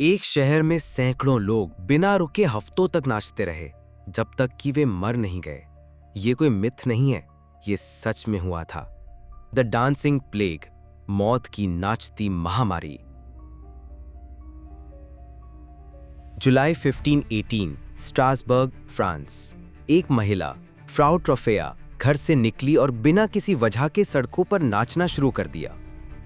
एक शहर में सैकड़ों लोग बिना रुके हफ्तों तक नाचते रहे, जब तक कि वे मर नहीं गए। ये कोई मिथ नहीं है, ये सच में हुआ था। द डांसिंग प्लेग, मौत की नाचती महामारी। जुलाई 1518, स्ट्रासबर्ग, फ्रांस। एक महिला, फ्राउ ट्रोफेया, घर से निकली और बिना किसी वजह के सड़कों पर नाचना शुरू कर दिया।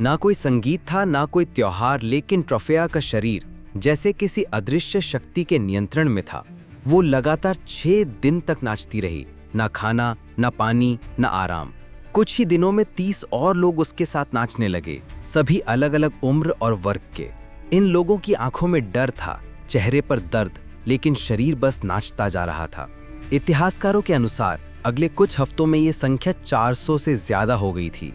ना कोई संगीत था, ना कोई त्योहार, लेकिन ट्रोफेया का शरीर जैसे किसी अदृश्य शक्ति के नियंत्रण में था। वो लगातार 6 दिन तक नाचती रही, ना खाना, ना पानी, ना आराम। कुछ ही दिनों में 30 और लोग उसके साथ नाचने लगे, सभी अलग अलग उम्र और वर्ग के। इन लोगों की आंखों में डर था, चेहरे पर दर्द, लेकिन शरीर बस नाचता जा रहा था। इतिहासकारों के अनुसार अगले कुछ हफ्तों में ये संख्या 400 से ज्यादा हो गई थी।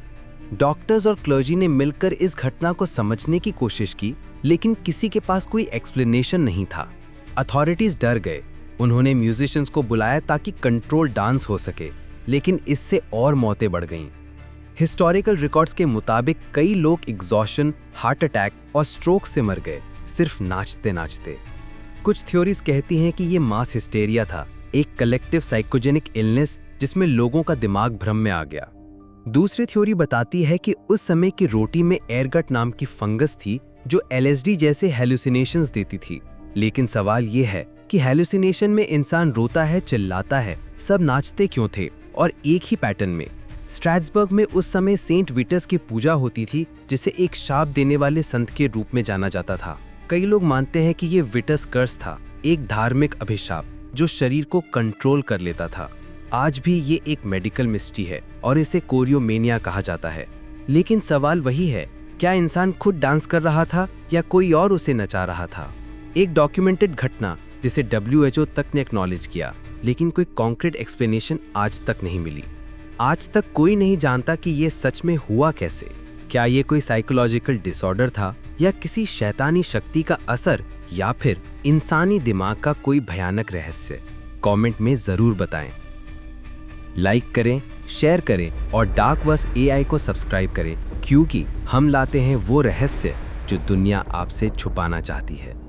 डॉक्टर्स और क्लर्जी ने मिलकर इस घटना को समझने की कोशिश की, लेकिन किसी के पास कोई एक्सप्लेनेशन नहीं था। अथॉरिटीज डर गए। उन्होंने म्यूजिशियंस को बुलाया ताकि कंट्रोल डांस हो सके, लेकिन इससे और मौतें बढ़ गईं। हिस्टोरिकल रिकॉर्ड्स के मुताबिक कई लोग एग्जॉशन, हार्ट अटैक और स्ट्रोक से मर गए, सिर्फ नाचते नाचते। कुछ थ्योरीज कहती हैं कि ये मास हिस्टेरिया था, एक कलेक्टिव साइकोजेनिक इलनेस जिसमें लोगों का दिमाग भ्रम में आ गया। दूसरी थ्योरी बताती है कि उस समय की रोटी में एयरगट नाम की फंगस थी जो LSD जैसे हेलुसिनेशंस देती थी। लेकिन सवाल ये है कि हेलुसिनेशन में इंसान रोता है, चिल्लाता है, सब नाचते क्यों थे और एक ही पैटर्न में। स्ट्रासबर्ग में उस समय सेंट विटस की पूजा होती थी, जिसे एक शाप देने वाले संत के रूप में जाना जाता था। कई लोग मानते हैं कि ये विटस कर्स था, एक धार्मिक अभिशाप जो शरीर को कंट्रोल कर लेता था। आज भी ये एक मेडिकल मिस्ट्री है और इसे कोरियोमेनिया कहा जाता है। लेकिन सवाल वही है, क्या इंसान खुद डांस कर रहा था या कोई और उसे नचा रहा था? एक डॉक्यूमेंटेड घटना जिसे WHO तक ने एक्नॉलेज किया, लेकिन कोई कॉन्क्रीट एक्सप्लेनेशन आज तक नहीं मिली। आज तक कोई नहीं जानता कि ये सच में हुआ कैसे। क्या ये कोई साइकोलॉजिकल डिसऑर्डर था, या किसी शैतानी शक्ति का असर, या फिर इंसानी दिमाग का कोई भयानक रहस्य? कमेंट में जरूर बताएं। लाइक करें, शेयर करें और डार्कवर्स AI को सब्सक्राइब करें, क्योंकि हम लाते हैं वो रहस्य जो दुनिया आपसे छुपाना चाहती है।